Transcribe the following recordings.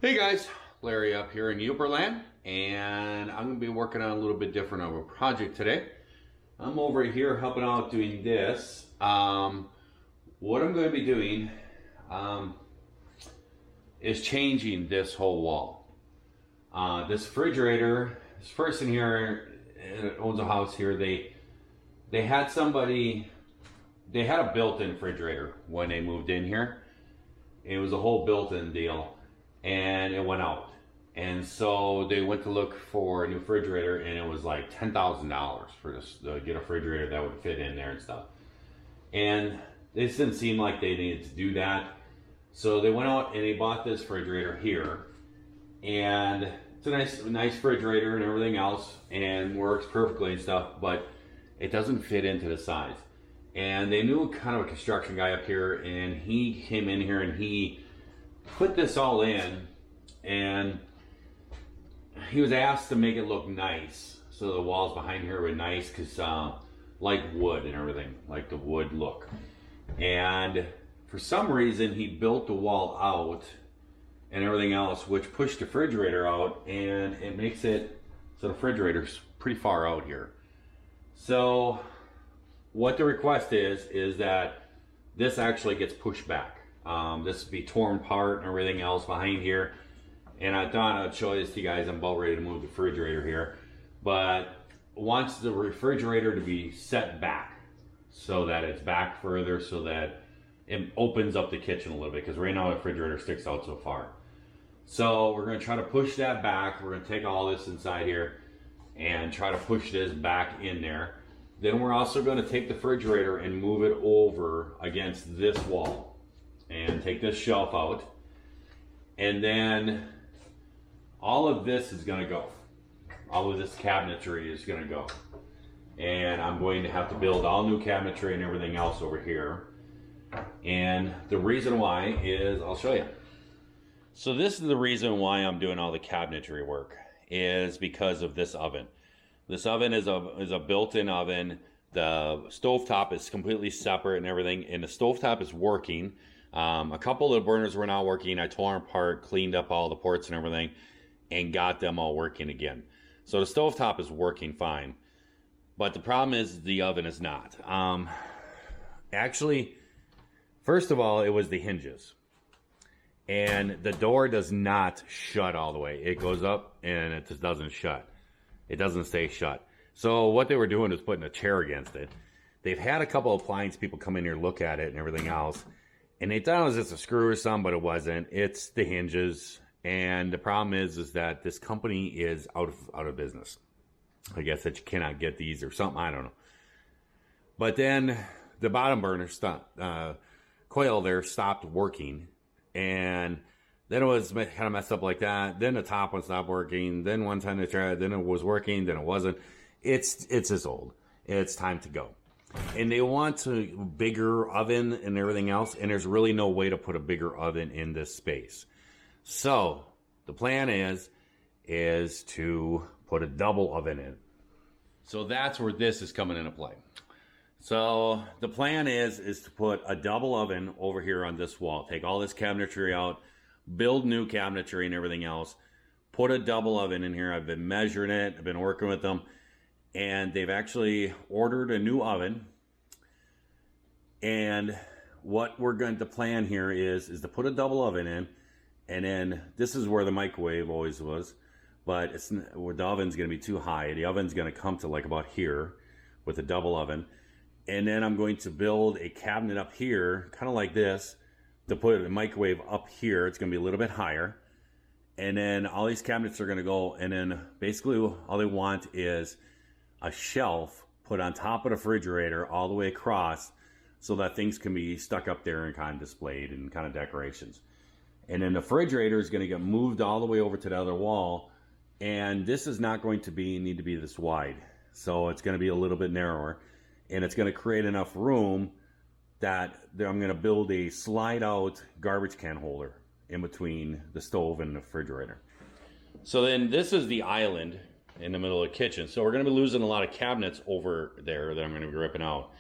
Hey guys, Larry up here in Uberland, and I'm going to be working on a little bit different of a project today. I'm over here helping out doing this. What I'm going to be doing um, is changing this whole wall. This refrigerator, this person here owns a house here. They had somebody, they had a built-in refrigerator when they moved in here. It was a whole built-in deal, and it went out. And so they went to look for a new refrigerator, and it was like $10,000 for this to get a refrigerator that would fit in there and stuff. And this didn't seem like they needed to do that. So they went out and they bought this refrigerator here, and it's a nice refrigerator and everything else, and works perfectly and stuff, but it doesn't fit into the size. And they knew kind of a construction guy up here, and he came in here and he put this all in, and he was asked to make it look nice. So the walls behind here were nice, because like wood and everything, like the wood look. And for some reason, he built the wall out and everything else, which pushed the refrigerator out, and it makes it so the refrigerator's pretty far out here. So what the request is that this actually gets pushed back. This would be torn apart and everything else behind here. And I thought I'd show this to you guys. I'm about ready to move the refrigerator here. But wants the refrigerator to be set back so that it's back further, so that it opens up the kitchen a little bit, because right now the refrigerator sticks out so far. So we're going to try to push that back. We're going to take all this inside here and try to push this back in there. Then we're also going to take the refrigerator and move it over against this wall and take this shelf out. And then all of this is going to go. All of this cabinetry is going to go. And I'm going to have to build all new cabinetry and everything else over here. And the reason why is, I'll show you. So this is the reason why I'm doing all the cabinetry work, is because of this oven. This oven is a built-in oven. The stovetop is completely separate and everything, and the stovetop is working. A couple of the burners were not working. I tore them apart, cleaned up all the ports and everything, and got them all working again. So the stovetop is working fine. But the problem is the oven is not. Actually, first of all, it was the hinges. And the door does not shut all the way. It goes up and it just doesn't shut. It doesn't stay shut. So what they were doing is putting a chair against it. They've had a couple of appliance people come in here, look at it and everything else, and they thought it was just a screw or something, but it wasn't. It's the hinges. And the problem is that this company is out of business. I guess that you cannot get these or something. I don't know. But then the bottom burner coil there stopped working, and then it was kind of messed up like that. Then the top one stopped working. Then one time they tried, then it was working, then it wasn't. It's just old. It's time to go. And they want a bigger oven and everything else, and there's really no way to put a bigger oven in this space. So the plan is to put a double oven in. So that's where this is coming into play. So the plan is to put a double oven over here on this wall. Take all this cabinetry out, build new cabinetry and everything else, put a double oven in here. I've been measuring it. I've been working with them, and they've actually ordered a new oven. And what we're going to plan here is to put a double oven in, and then this is where the microwave always was, but the oven's going to be too high. The oven's going to come to like about here with a double oven. And then I'm going to build a cabinet up here, kind of like this, to put a microwave up here. It's going to be a little bit higher. And then all these cabinets are going to go, and then basically all they want is a shelf put on top of the refrigerator all the way across, so that things can be stuck up there and kind of displayed and kind of decorations. And then the refrigerator is going to get moved all the way over to the other wall, and this is not going to need to be this wide. So it's going to be a little bit narrower, and it's going to create enough room that I'm going to build a slide out garbage can holder in between the stove and the refrigerator. So then this is the island in the middle of the kitchen. So we're going to be losing a lot of cabinets over there that I'm going to be ripping out.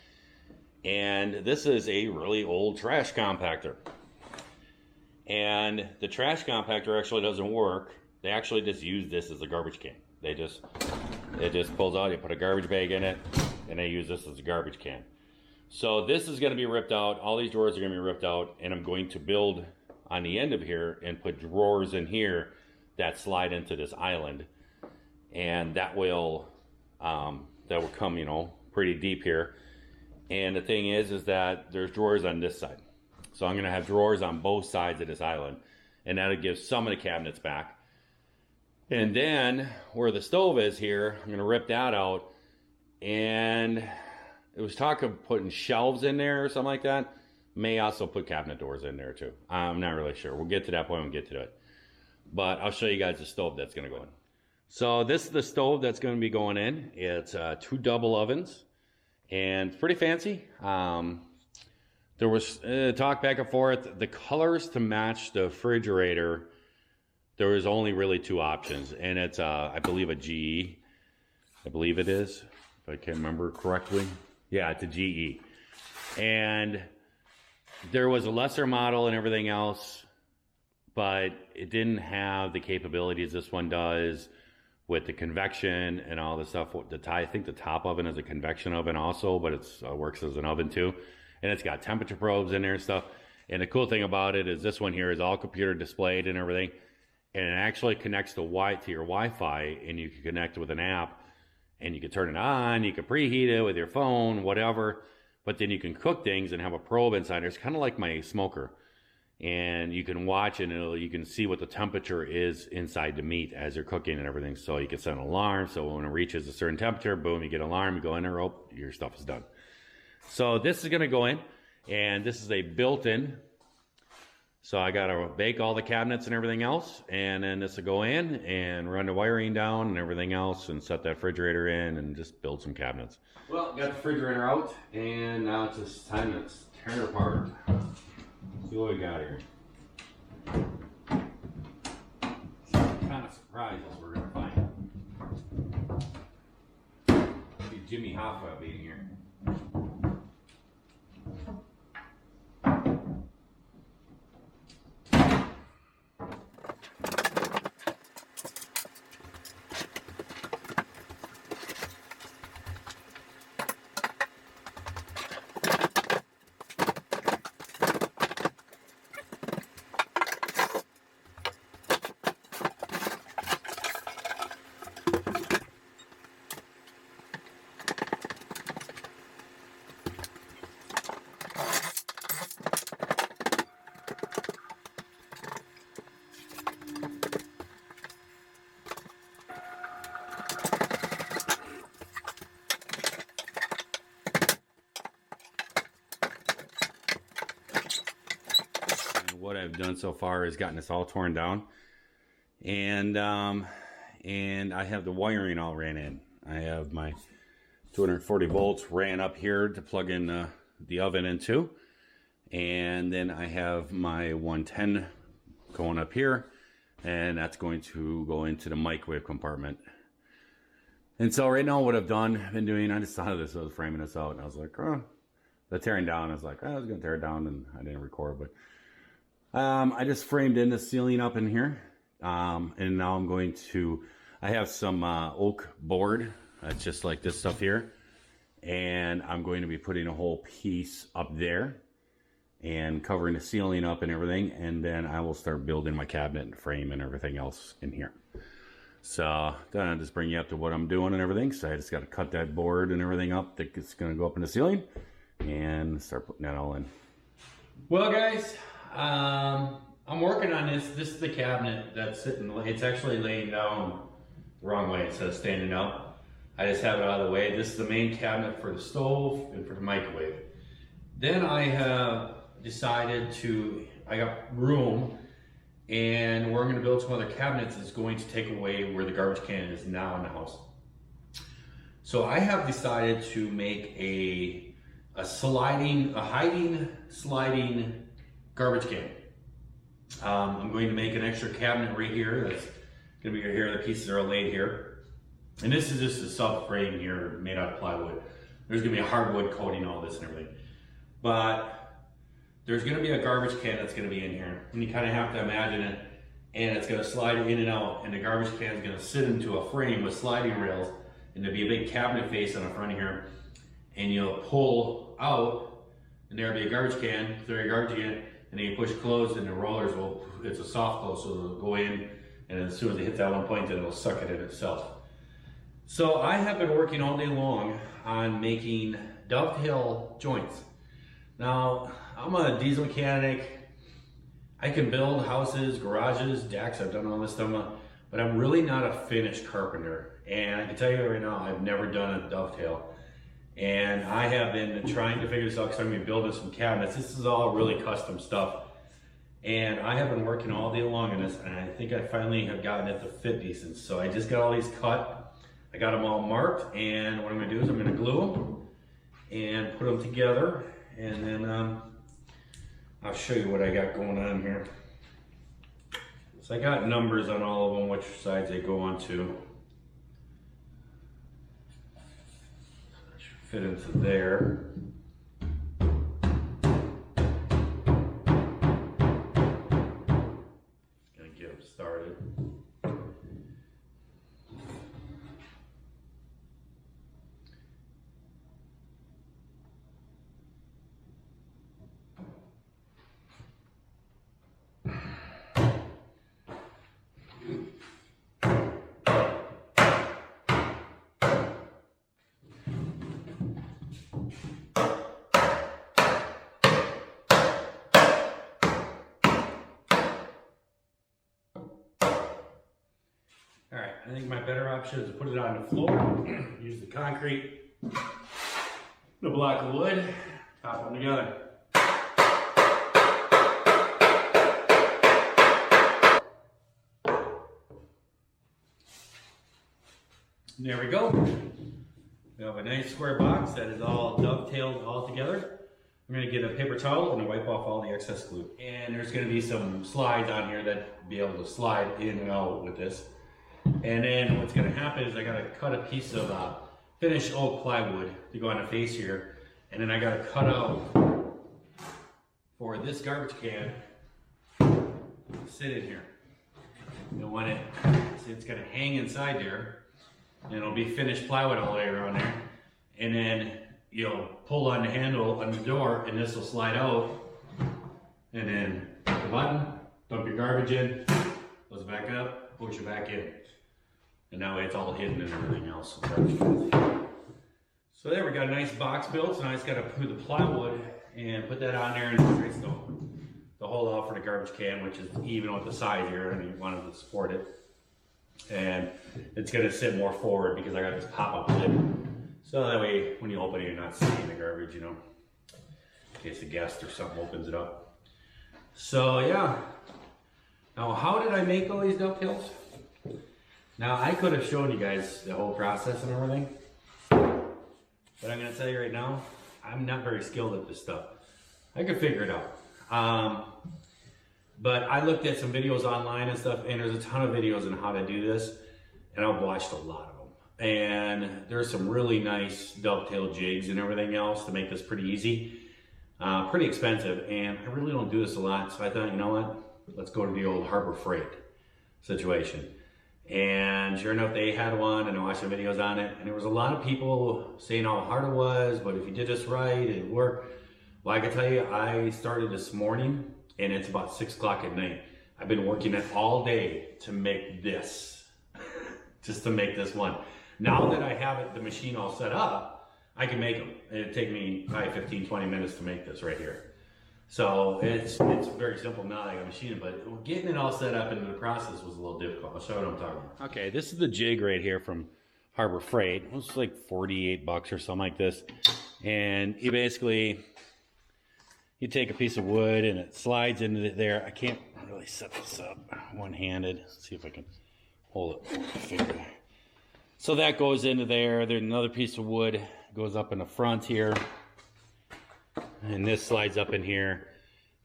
And this is a really old trash compactor. And the trash compactor actually doesn't work. They actually just use this as a garbage can. It just pulls out, you put a garbage bag in it, and they use this as a garbage can. So this is gonna be ripped out. All these drawers are gonna be ripped out, and I'm going to build on the end of here and put drawers in here that slide into this island. And that will come, you know, pretty deep here. And the thing is that there's drawers on this side. So I'm gonna have drawers on both sides of this island, and that'll give some of the cabinets back. And then where the stove is here, I'm gonna rip that out, and it was talk of putting shelves in there or something like that. May also put cabinet doors in there too. I'm not really sure. We'll get to that point when we get to it. But I'll show you guys the stove that's gonna go in. So this is the stove that's gonna be going in. It's 2 double ovens, and it's pretty fancy. There was talk back and forth. The colors to match the refrigerator, there was only really 2 options, and it's I believe a GE. I believe it is, if I can't remember correctly. Yeah, it's a GE. And there was a lesser model and everything else, but it didn't have the capabilities this one does with the convection and all the stuff. I think the top oven is a convection oven also, but it works as an oven too. And it's got temperature probes in there and stuff. And the cool thing about it is this one here is all computer displayed and everything. And it actually connects to your Wi-Fi, and you can connect with an app, and you can turn it on, you can preheat it with your phone, whatever. But then you can cook things and have a probe inside there. It's kind of like my smoker. And you can watch and you can see what the temperature is inside the meat as you're cooking and everything. So you can set an alarm. So when it reaches a certain temperature, boom, you get an alarm, you go in there, oh, your stuff is done. So this is gonna go in, and this is a built-in. So I gotta bake all the cabinets and everything else, and then this will go in and run the wiring down and everything else, and set that refrigerator in and just build some cabinets. Well, got the refrigerator out, and now it's just time to tear it apart. See what we got here. Some kind of surprises we're gonna find. Maybe Jimmy Hoffa will be here. What I've done so far is gotten this all torn down, and I have the wiring all ran in. I have my 240 volts ran up here to plug in the oven into, and then I have my 110 going up here, and that's going to go into the microwave compartment. And so right now what I've been doing, I just thought of this, I was framing this out, and I was like, oh, the tearing down, I was like, oh, I was gonna tear it down, and I didn't record, but I just framed in the ceiling up in here, and now I'm going to, I have some oak board, just like this stuff here, and I'm going to be putting a whole piece up there and covering the ceiling up and everything, and then I will start building my cabinet and frame and everything else in here. So then I'll just bring you up to what I'm doing and everything. So I just got to cut that board and everything up that it's going to go up in the ceiling and start putting that all in. Well guys, I'm working on this. This is the cabinet that's sitting, it's actually laying down the wrong way instead of standing up. I just have it out of the way. This is the main cabinet for the stove and for the microwave. Then I have decided I got room, and we're going to build some other cabinets that's going to take away where the garbage can is now in the house. So I have decided to make a hiding sliding garbage can. I'm going to make an extra cabinet right here. That's going to be here. The pieces are laid here. And this is just a subframe here made out of plywood. There's going to be a hardwood coating, all this and everything. But there's going to be a garbage can that's going to be in here, and you kind of have to imagine it, and it's going to slide in and out, and the garbage can is going to sit into a frame with sliding rails, and there'll be a big cabinet face on the front here, and you'll pull out, and there'll be a garbage can, throw your garbage in, and then you push closed, and the rollers will, it's a soft close, so it'll go in, and as soon as it hits that one point, then it'll suck it in itself. So I have been working all day long on making dovetail joints. Now, I'm a diesel mechanic. I can build houses, garages, decks. I've done all this stuff, but I'm really not a finished carpenter. And I can tell you right now, I've never done a dovetail. And I have been trying to figure this out because I'm going to be building some cabinets. This is all really custom stuff. And I have been working all day long on this, and I think I finally have gotten it to fit decent. So I just got all these cut. I got them all marked, and what I'm going to do is I'm going to glue them and put them together, and then I'll show you what I got going on here. So I got numbers on all of them, which sides they go on to. That should fit into there. Gonna get them started. All right, I think my better option is to put it on the floor, use the concrete, the block of wood, top them together. There we go. We have a nice square box that is all dovetailed all together. I'm going to get a paper towel and wipe off all the excess glue. And there's going to be some slides on here that be able to slide in and out with this. And then what's going to happen is I got to cut a piece of finished oak plywood to go on the face here, and then I got to cut out for this garbage can to sit in here. And when it's going to hang inside there, and it'll be finished plywood all the way around there, and then you'll pull on the handle on the door, and this will slide out, and then hit the button, dump your garbage in, goes back up, push it back in. And now it's all hidden and everything else. So there we got a nice box built. So now I just got to put the plywood and put that on there and trace the hole out for the garbage can, which is even with the side here, and you wanted to support it. And it's going to sit more forward because I got this pop-up lid. So that way when you open it, you're not seeing the garbage, you know, in case a guest or something opens it up. So yeah. Now how did I make all these dovetails? Now, I could have shown you guys the whole process and everything, but I'm going to tell you right now, I'm not very skilled at this stuff. I could figure it out. But I looked at some videos online and stuff, and there's a ton of videos on how to do this, and I've watched a lot of them. And there's some really nice dovetail jigs and everything else to make this pretty easy. Pretty expensive, and I really don't do this a lot, so I thought, you know what, let's go to the old Harbor Freight situation. And sure enough, they had one, and I watched the videos on it, and there was a lot of people saying how hard it was, but if you did this right, it'd work. Well, I can tell you, I started this morning, and it's about 6 o'clock at night. I've been working it all day to make this, just to make this one. Now that I have the machine all set up, I can make them. It'd take me probably 15, 20 minutes to make this right here. So it's very simple now that I got a machine, but getting it all set up into the process was a little difficult. I'll show you what I'm talking about. Okay, this is the jig right here from Harbor Freight. It was like 48 bucks or something like this. And you basically, you take a piece of wood and it slides into there. I can't really set this up one-handed. Let's see if I can hold it with my finger. So that goes into there. There's another piece of wood goes up in the front here. And this slides up in here,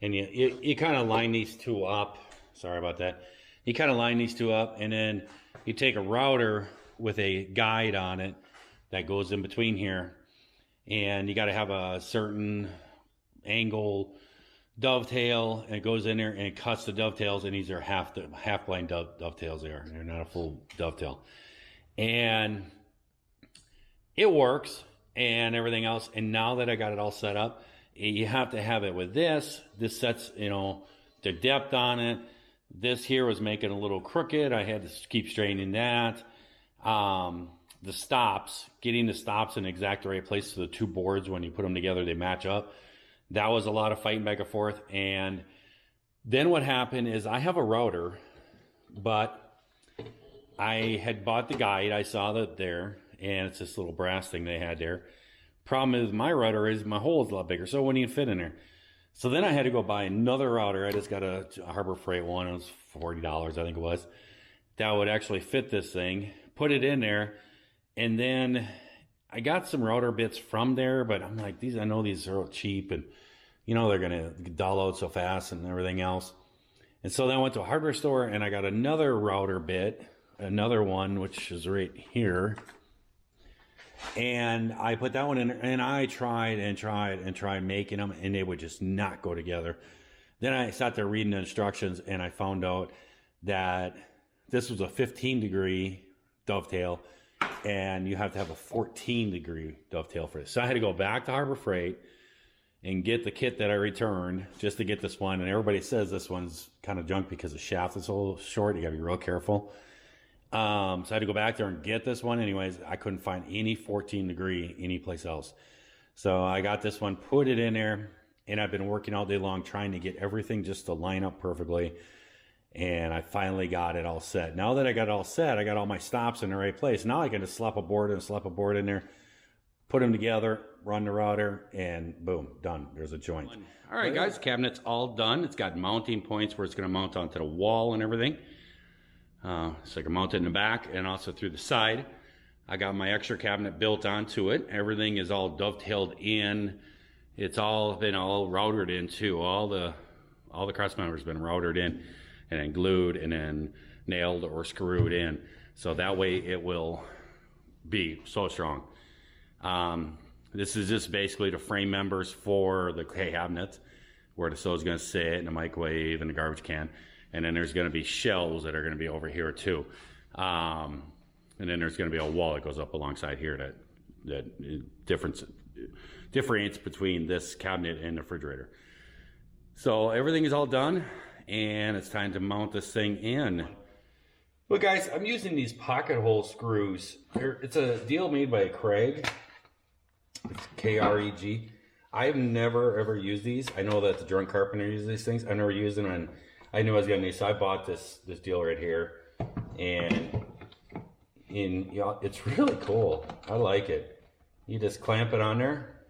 and you kind of line these two up. Sorry about that. You kind of line these two up, and then you take a router with a guide on it that goes in between here, and you got to have a certain angle dovetail, and it goes in there and it cuts the dovetails, and these are half blind dovetails. They're not a full dovetail, and it works and everything else. And now that I got it all set up, you have to have it with this. This sets, you know, the depth on it. This here was making a little crooked. I had to keep straightening that. The stops, getting the stops in the exact right place so the two boards, when you put them together, they match up. That was a lot of fighting back and forth. And then what happened is I have a router, but I had bought the guide. I saw that there, and it's this little brass thing they had there. Problem is my router is my hole is a lot bigger, so it wouldn't even fit in there. So then I had to go buy another router. I just got a Harbor Freight one. It was $40, I think it was. That would actually fit this thing. Put it in there, and then I got some router bits from there, but I'm like, I know these are cheap, and you know they're gonna dull out so fast and everything else. And so then I went to a hardware store and I got another router bit, another one, which is right here. And I put that one in, and I tried making them, and they would just not go together. Then I sat there reading the instructions, and I found out that this was a 15-degree dovetail, and you have to have a 14-degree dovetail for this. So I had to go back to Harbor Freight and get the kit that I returned just to get this one. And everybody says this one's kind of junk because the shaft is a little short. You got to be real careful. So I had to go back there and get this one. Anyways, I couldn't find any 14-degree anyplace else. So I got this one, put it in there, and I've been working all day long trying to get everything just to line up perfectly. And I finally got it all set. Now that I got it all set, I got all my stops in the right place. Now I can just slap a board in there, put them together, run the router, and boom, done. There's a joint. All right, guys, cabinet's all done. It's got mounting points where it's going to mount onto the wall and everything. So I can mount it in the back and also through the side. I got my extra cabinet built onto it. Everything is all dovetailed in. It's all been routered in too. All the cross members been routered in and then glued and then nailed or screwed in. So that way it will be so strong. This is just basically the frame members for the cabinets where the stove is going to sit, and the microwave and the garbage can. And then there's going to be shelves that are going to be over here too. And then there's going to be a wall that goes up alongside here that differentiates between this cabinet and the refrigerator. So everything is all done, and it's time to mount this thing in. Well, guys, I'm using these pocket hole screws. It's a deal made by Craig. It's K-R-E-G. I've never ever used these. I know that the drunk carpenter uses these things. I've never used them, and I knew I was getting these, so I bought this deal right here, and it's really cool. I like it. You just clamp it on there,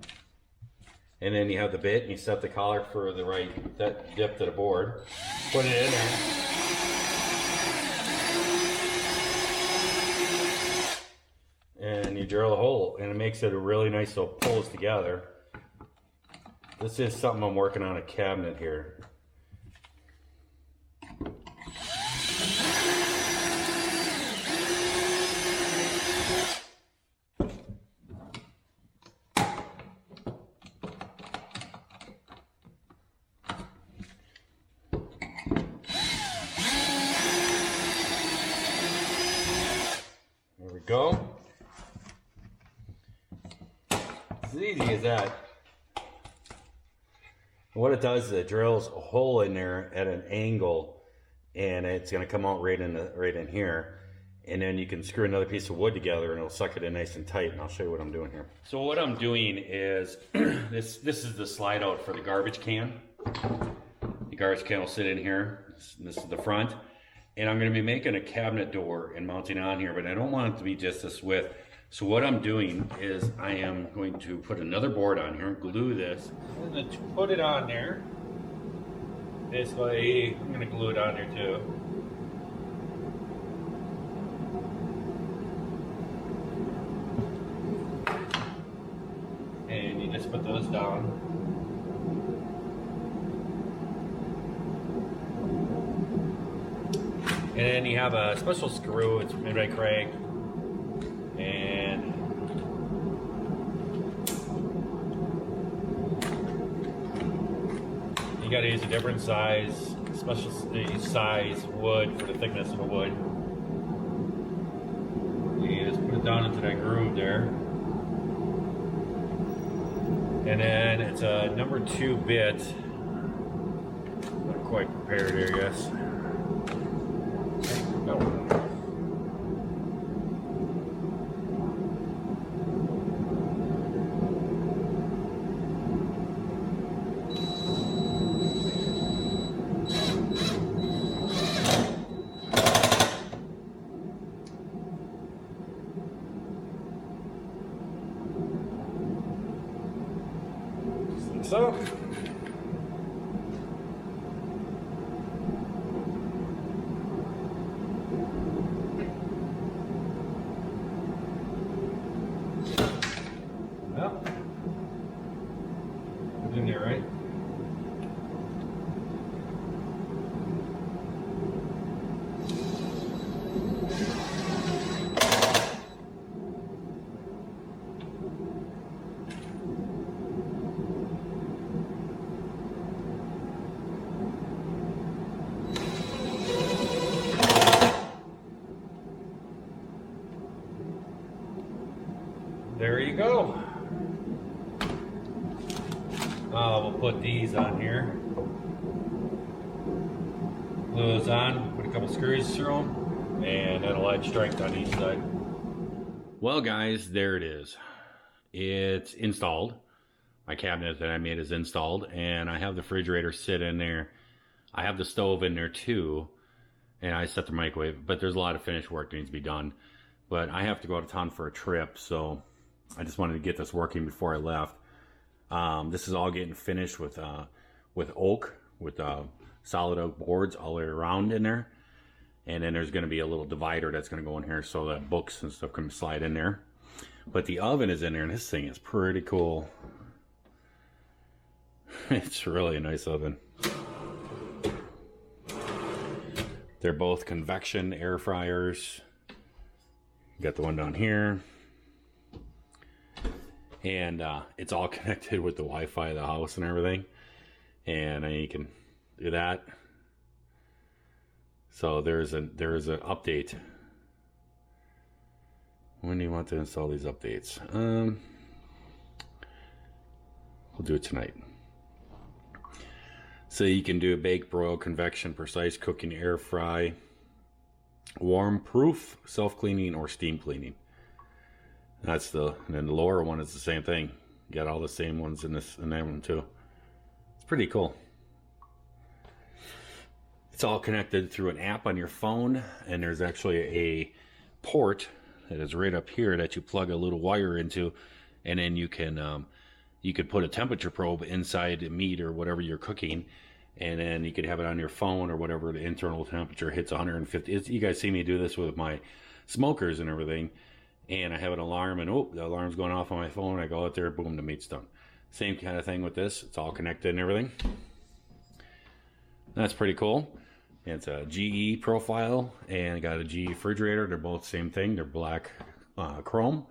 and then you have the bit, and you set the collar for the right depth of the board. Put it in there, and you drill a hole, and it makes it a really nice, so it pulls together. This is something I'm working on a cabinet here. Go. It's as easy as that. What it does is it drills a hole in there at an angle, and it's going to come out right in here, and then you can screw another piece of wood together and it'll suck it in nice and tight. And I'll show you what I'm doing here. So what I'm doing is this is the slide out for the garbage can. The garbage can will sit in here. This is the front. And I'm going to be making a cabinet door and mounting on here, but I don't want it to be just this width. So what I'm doing is I am going to put another board on here, glue this. I'm going to put it on there. Basically, I'm going to glue it on there too. And you just put those down. And then you have a special screw, it's made by Craig, and you got to use a different size, special size wood for the thickness of the wood. You just put it down into that groove there. And then it's a number 2 bit. Not quite prepared here, yes. No. So, well, it's in there, right? There you go. We'll put these on here. Glue those on, put a couple screws through them, and that'll add strength on each side. Well guys, there it is. It's installed. My cabinet that I made is installed, and I have the refrigerator sit in there. I have the stove in there too, and I set the microwave, but there's a lot of finished work that needs to be done. But I have to go out of town for a trip, so I just wanted to get this working before I left. This is all getting finished with oak, with solid oak boards all the way around in there. And then there's going to be a little divider that's going to go in here so that books and stuff can slide in there. But the oven is in there, and this thing is pretty cool. It's really a nice oven. They're both convection air fryers. You got the one down here. And it's all connected with the Wi-Fi of the house and everything. And you can do that. So there's an update. When do you want to install these updates? We'll do it tonight. So you can do bake, broil, convection, precise cooking, air fry, warm proof, self-cleaning, or steam cleaning. That's and then the lower one is the same thing. You got all the same ones in that one too. It's pretty cool. It's all connected through an app on your phone, and there's actually a port that is right up here that you plug a little wire into, and then you could put a temperature probe inside the meat or whatever you're cooking, and then you could have it on your phone or whatever. The internal temperature hits 150. You guys see me do this with my smokers and everything. And I have an alarm, and oh, the alarm's going off on my phone. I go out there, boom, the meat's done. Same kind of thing with this. It's all connected and everything. That's pretty cool. It's a GE profile, and I got a GE refrigerator. They're both same thing. They're black chrome.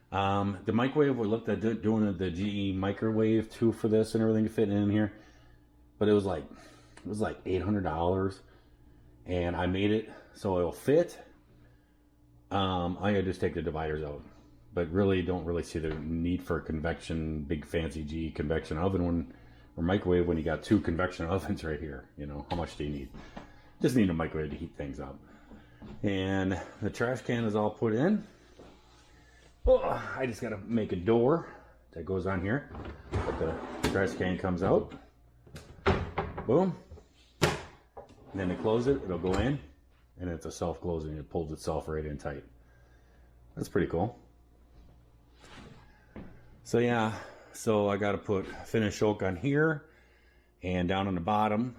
The microwave, we looked at doing the GE microwave too for this and everything to fit in here, but it was like $800, and I made it so it'll fit. I gotta just take the dividers out, but really don't really see the need for a convection, big fancy GE convection oven or microwave when you got 2 convection ovens right here. You know, how much do you need? Just need a microwave to heat things up. And the trash can is all put in. Oh, I just gotta make a door that goes on here. But the trash can comes out. Boom. And then to close it, it'll go in. And it's a self-closing. It pulls itself right in tight. That's pretty cool. So yeah, so I got to put finish oak on here and down on the bottom,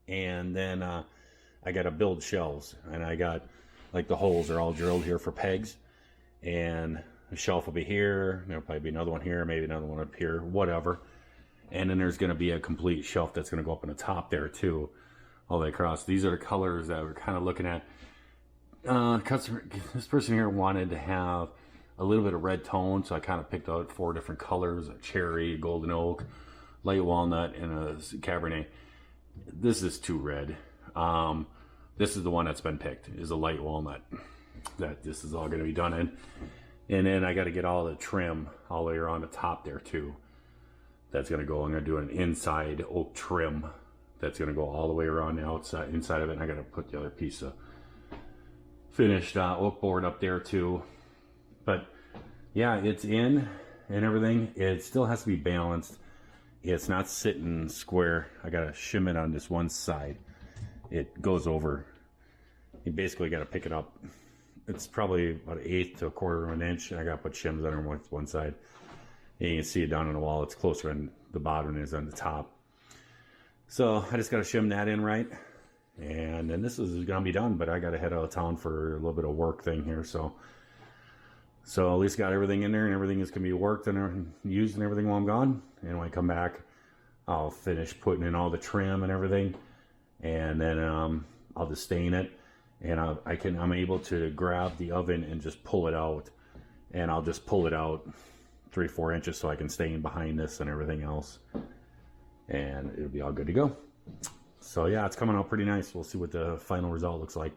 and then I got to build shelves. And I got like the holes are all drilled here for pegs, and the shelf will be here. There'll probably be another one here, maybe another one up here, whatever. And then there's going to be a complete shelf that's going to go up on the top there too, all the way across. These are the colors that we're kind of looking at. This person here wanted to have a little bit of red tone, so I kind of picked out 4 different colors: a cherry, golden oak, light walnut and a Cabernet. This is too red. This is the one that's been picked, is a light walnut that this is all going to be done in. And then I got to get all the trim all the way around the top there too. That's going to go, I'm going to do an inside oak trim that's going to go all the way around the outside, inside of it. And I got to put the other piece of finished oak board up there too. But yeah, it's in and everything. It still has to be balanced. It's not sitting square. I got to shim it on this one side. It goes over. You basically got to pick it up. It's probably about 1/8 to 1/4 of an inch. And I got to put shims on one side. And you can see it down on the wall. It's closer on the bottom than it is on the top. So I just got to shim that in right. And then this is going to be done. But I got to head out of town for a little bit of work thing here. So at least got everything in there. And everything is going to be worked and used and everything while I'm gone. And when I come back, I'll finish putting in all the trim and everything. And then I'll just stain it. And I'm able to grab the oven and just pull it out. And I'll just pull it out 3-4 inches so I can stain behind this and everything else. And it'll be all good to go. So yeah, it's coming out pretty nice. We'll see what the final result looks like.